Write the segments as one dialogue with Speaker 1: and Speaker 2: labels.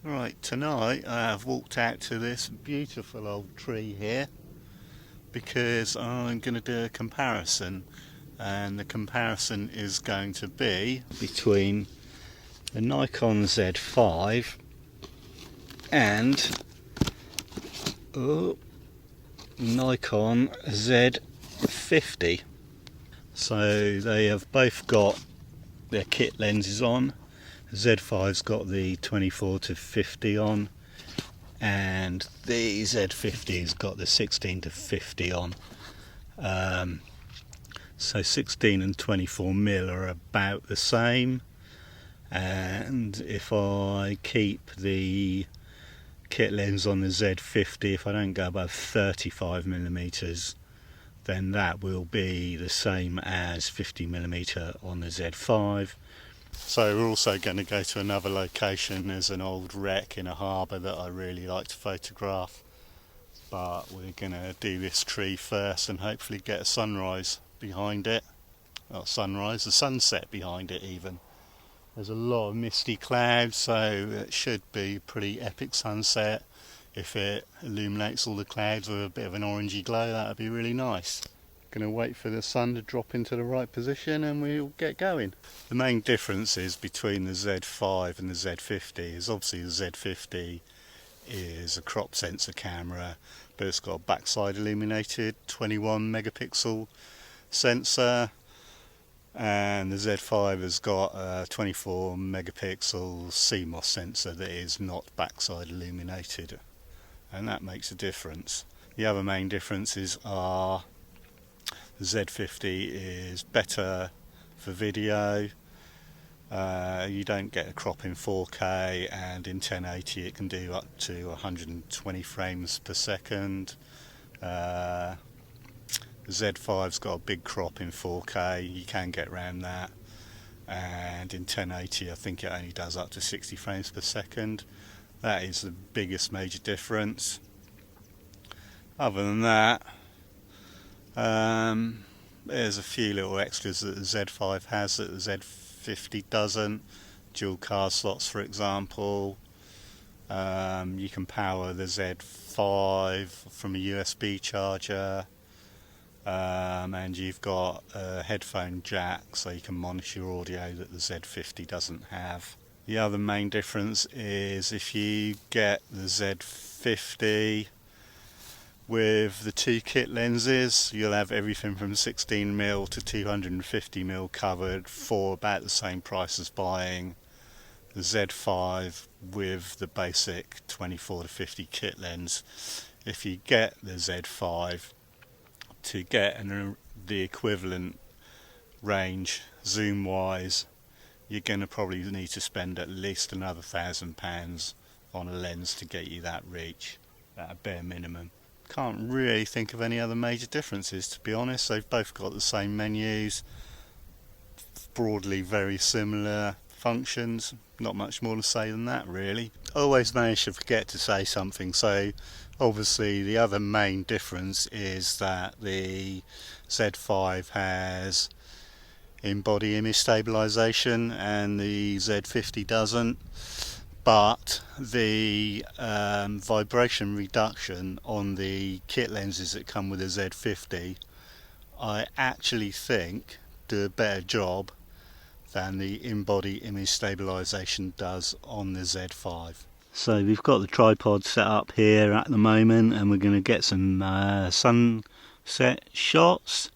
Speaker 1: Right, tonight I have walked out to this beautiful old tree here because I'm going to do a comparison, and the comparison is going to be between the Nikon Z5 and Nikon Z50. So they have both got their kit lenses on. Z5's got the 24 to 50 on, and the Z50's got the 16 to 50 on. So 16 and 24mm are about the same, and if I keep the kit lens on the Z50, if I don't go above 35mm, then that will be the same as 50mm on the Z5. So we're also going to go to another location. There's an old wreck in a harbour that I really like to photograph, but we're going to do this tree first and hopefully get a sunrise behind it. Not sunrise, a sunset behind it even. There's a lot of misty clouds, so it should be a pretty epic sunset. If it illuminates all the clouds with a bit of an orangey glow, that would be really nice. Going to wait for the sun to drop into the right position and we'll get going. The main differences between the Z5 and the Z50 is obviously the Z50 is a crop sensor camera, but it's got a backside illuminated 21 megapixel sensor, and the Z5 has got a 24 megapixel CMOS sensor that is not backside illuminated, and that makes a difference. The other main differences are the Z50 is better for video. You don't get a crop in 4K, and in 1080 it can do up to 120 frames per second. The Z5's got a big crop in 4K, you can get around that, and in 1080 I think it only does up to 60 frames per second. That is the biggest major difference. Other than that, there's a few little extras that the Z5 has that the Z50 doesn't. Dual card slots, for example. You can power the Z5 from a USB charger, and you've got a headphone jack so you can monitor your audio that the Z50 doesn't have. The other main difference is if you get the Z50 with the two kit lenses, you'll have everything from 16mm to 250mm covered for about the same price as buying the Z5 with the basic 24 to 50 kit lens. If you get the Z5, to get the equivalent range zoom wise, you're going to probably need to spend at least another £1,000 on a lens to get you that reach at a bare minimum. Can't really think of any other major differences, to be honest. They've both got the same menus, broadly very similar functions, not much more to say than that really. I always manage to forget to say something, so obviously the other main difference is that the Z5 has in-body image stabilization and the Z50 doesn't. But the vibration reduction on the kit lenses that come with the Z50, I actually think do a better job than the in-body image stabilization does on the Z5. So we've got the tripod set up here at the moment, and we're going to get some sunset shots,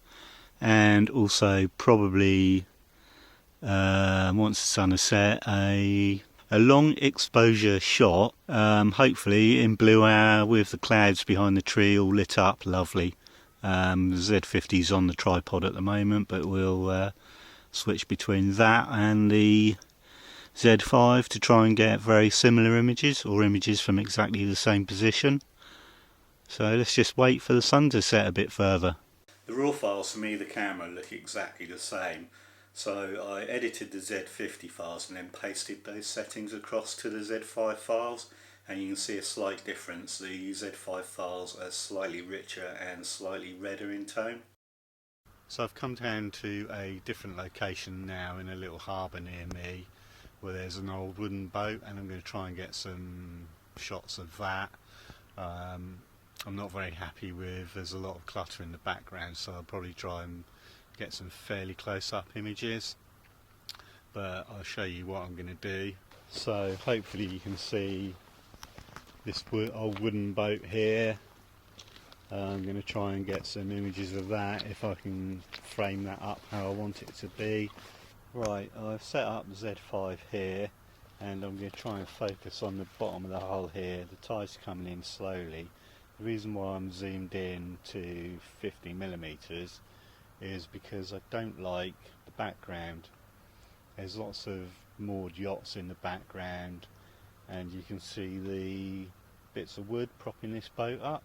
Speaker 1: and also probably once the sun has set, a long exposure shot, hopefully in blue hour with the clouds behind the tree all lit up lovely. The Z50's on the tripod at the moment, but we'll switch between that and the Z5 to try and get very similar images, or images from exactly the same position. So let's just wait for the sun to set a bit further. The raw files from either camera look exactly the same, so I edited the Z50 files and then pasted those settings across to the Z5 files, and you can see a slight difference. The Z5 files are slightly richer and slightly redder in tone. So I've come down to a different location now in a little harbour near me, where there's an old wooden boat, and I'm going to try and get some shots of that. I'm not very happy with, there's a lot of clutter in the background, so I'll probably try and get some fairly close-up images, but I'll show you what I'm going to do. So hopefully you can see this old wooden boat here. I'm going to try and get some images of that, if I can frame that up how I want it to be. Right, I've set up the Z5 here, and I'm going to try and focus on the bottom of the hull here. The tide's coming in slowly. The reason why I'm zoomed in to 50mm is because I don't like the background. There's lots of moored yachts in the background, and you can see the bits of wood propping this boat up,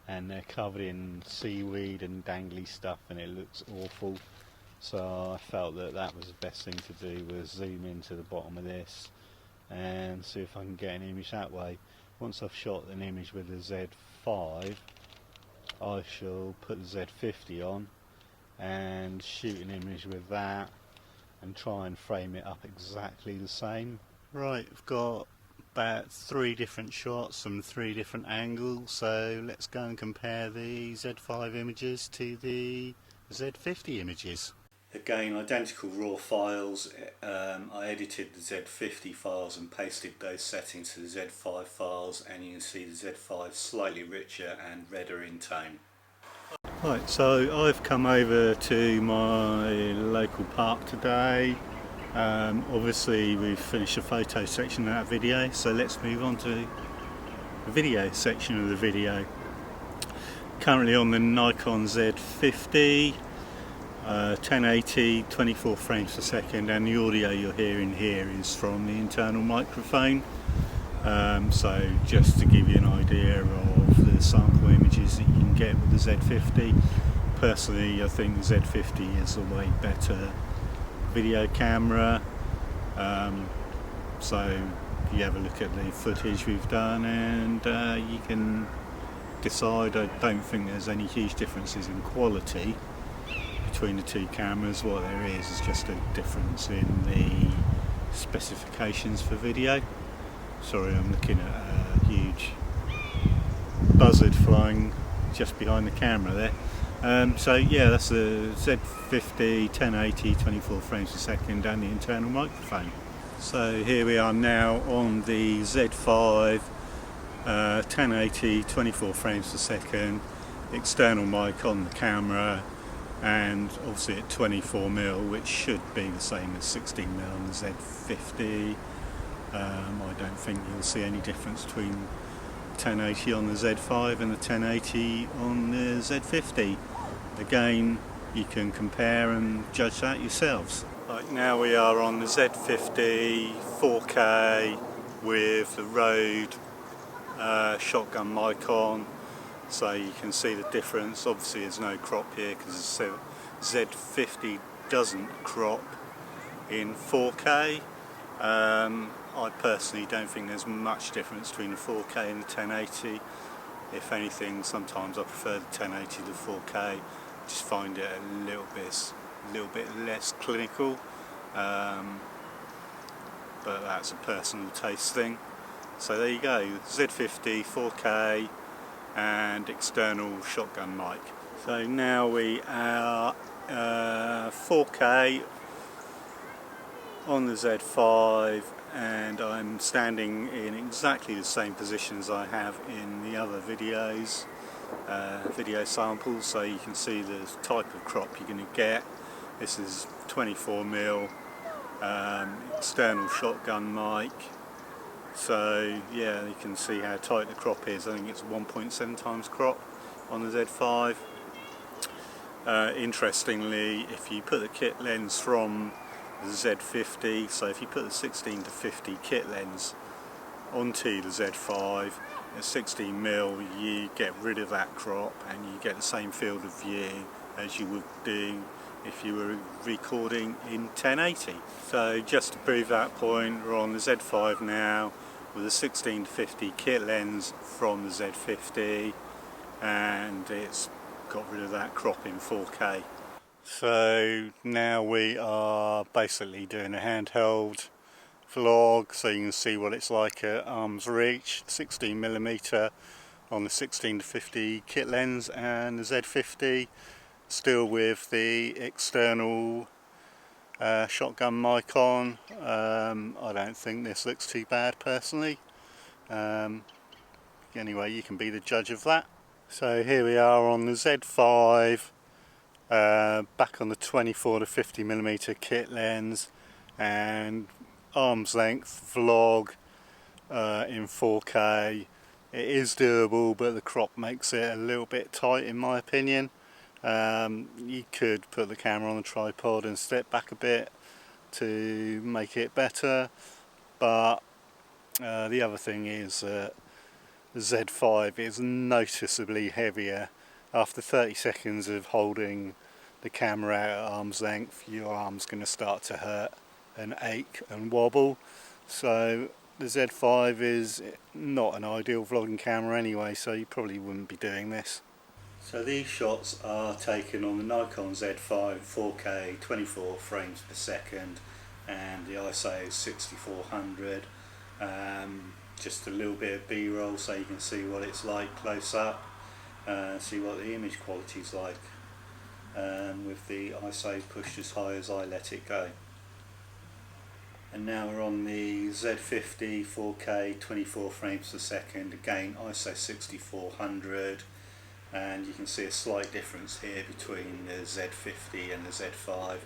Speaker 1: and they're covered in seaweed and dangly stuff, and it looks awful. So I felt that that was the best thing to do, was zoom into the bottom of this and see if I can get an image that way. Once I've shot an image with the Z5, I shall put the Z50 on and shoot an image with that and try and frame it up exactly the same. Right, I've got about 3 different shots from 3 different angles, so let's go and compare the Z5 images to the Z50 images. Again, identical raw files. I edited the Z50 files and pasted those settings to the Z5 files, and you can see the Z5 slightly richer and redder in tone. Right, so I've come over to my local park today. Obviously we've finished the photo section of that video, so let's move on to the video section of the video. Currently on the Nikon Z50, 1080, 24 frames per second, and the audio you're hearing here is from the internal microphone. So just to give you an idea of the sample images that you can get with the Z50. Personally, I think the Z50 is a way better video camera. So you have a look at the footage we've done, and you can decide. I don't think there's any huge differences in quality between the 2 cameras. What there is just a difference in the specifications for video. Sorry, I'm looking at a huge buzzard flying just behind the camera there. So yeah, that's the Z50, 1080, 24 frames per second, and the internal microphone. So here we are now on the Z5, 1080, 24 frames per second, external mic on the camera, and obviously at 24mm, which should be the same as 16mm on the Z50. I don't think you'll see any difference between 1080 on the Z5 and the 1080 on the Z50. Again, you can compare and judge that yourselves. Right, now we are on the Z50 4K with the Rode shotgun mic on, so you can see the difference. Obviously there's no crop here because the Z50 doesn't crop in 4K. I personally don't think there's much difference between the 4K and the 1080. If anything, sometimes I prefer the 1080 to the 4K. Just find it a little bit less clinical, but that's a personal taste thing. So there you go, Z50 4K and external shotgun mic. So now we are 4K on the Z5, and I'm standing in exactly the same position as I have in the other videos, video samples, so you can see the type of crop you're going to get. This is 24mm external shotgun mic, so yeah, you can see how tight the crop is. I think it's 1.7 times crop on the Z5. Interestingly, if you put the kit lens from the Z50, so if you put the 16 to 50 kit lens onto the Z5 at 16mm, you get rid of that crop and you get the same field of view as you would do if you were recording in 1080. So just to prove that point, we're on the Z5 now with a 16 to 50 kit lens from the Z50, and it's got rid of that crop in 4K. So now we are basically doing a handheld vlog, so you can see what it's like at arm's reach. 16mm on the 16-50 kit lens and the Z50, still with the external shotgun mic on. I don't think this looks too bad personally. Anyway, you can be the judge of that. So here we are on the Z5, back on the 24-50mm kit lens, and arm's length vlog in 4K. It is doable, but the crop makes it a little bit tight in my opinion. You could put the camera on a tripod and step back a bit to make it better, but the other thing is the Z5 is noticeably heavier. After 30 seconds of holding the camera out at arm's length, your arm's going to start to hurt and ache and wobble. So the Z5 is not an ideal vlogging camera anyway, so you probably wouldn't be doing this. So these shots are taken on the Nikon Z5 4K 24 frames per second, and the ISO is 6400. Just a little bit of B-roll so you can see what it's like close up, see what the image quality is like, with the ISO pushed as high as I let it go. And now we're on the Z50 4K 24 frames per second, again ISO 6400, and you can see a slight difference here between the Z50 and the Z5.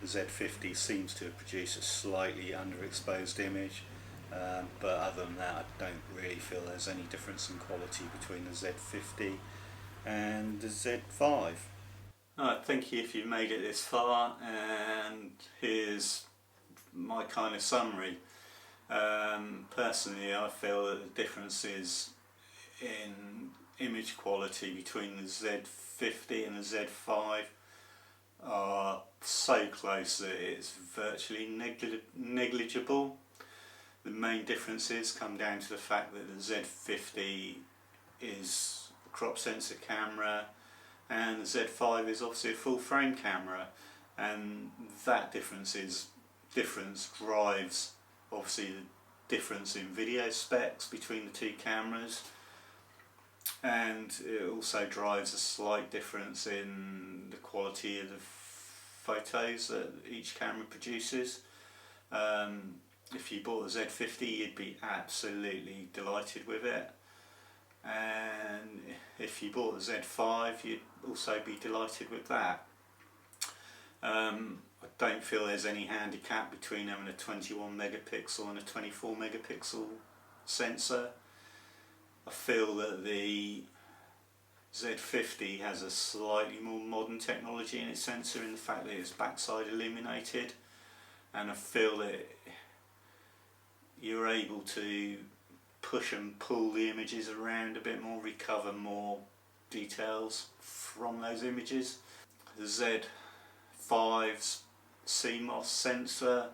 Speaker 1: The Z50 seems to produce a slightly underexposed image, but other than that I don't really feel there's any difference in quality between the Z50 and the Z5. Alright, thank you if you've made it this far, and here's my kind of summary. Personally, I feel that the differences in image quality between the Z50 and the Z5 are so close that it's virtually negligible. The main differences come down to the fact that the Z50 is a crop sensor camera and the Z5 is obviously a full frame camera, and that difference drives obviously the difference in video specs between the two cameras, and it also drives a slight difference in the quality of the photos that each camera produces. If you bought a Z50 you'd be absolutely delighted with it, and if you bought a Z5 you'd also be delighted with that. I don't feel there's any handicap between having a 21 megapixel and a 24 megapixel sensor. I feel that the Z50 has a slightly more modern technology in its sensor, in the fact that it's backside illuminated, and I feel that you're able to push and pull the images around a bit more, recover more details from those images. The Z5's cmos sensor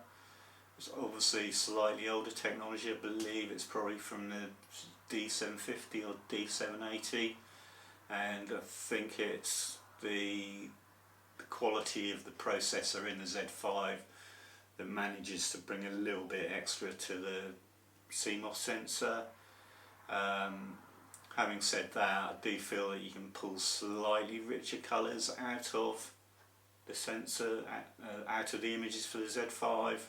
Speaker 1: is obviously slightly older technology. I believe it's probably from the D750 or D780, and I think it's the quality of the processor in the Z5 that manages to bring a little bit extra to the cmos sensor. Having said that, I do feel that you can pull slightly richer colours out of the sensor, out of the images for the Z5.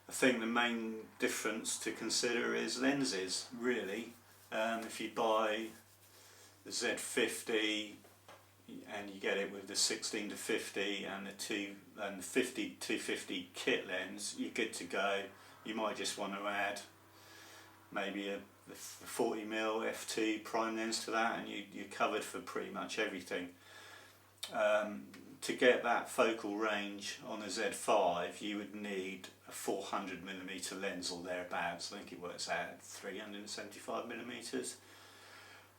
Speaker 1: I think the main difference to consider is lenses, really. If you buy the Z50 and you get it with the 16-50 and the 50-250 kit lens, you're good to go. You might just want to add maybe a 40mm f2 prime lens to that, and you're covered for pretty much everything. To get that focal range on a Z5 you would need a 400mm lens or thereabouts. I think it works out at 375mm,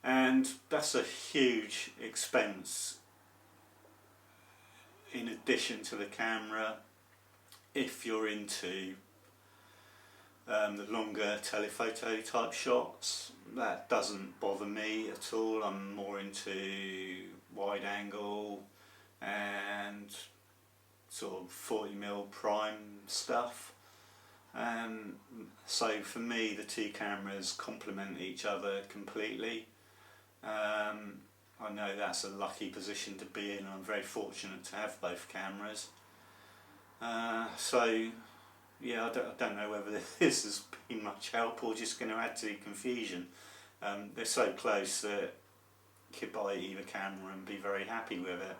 Speaker 1: and that's a huge expense in addition to the camera. If you're into the longer telephoto type shots, that doesn't bother me at all. I'm more into wide angle and sort of 40mm prime stuff. So for me, the two cameras complement each other completely. I know that's a lucky position to be in. I'm very fortunate to have both cameras. So yeah, I don't know whether this has been much help or just going to add to the confusion. They're so close that you could buy either camera and be very happy with it.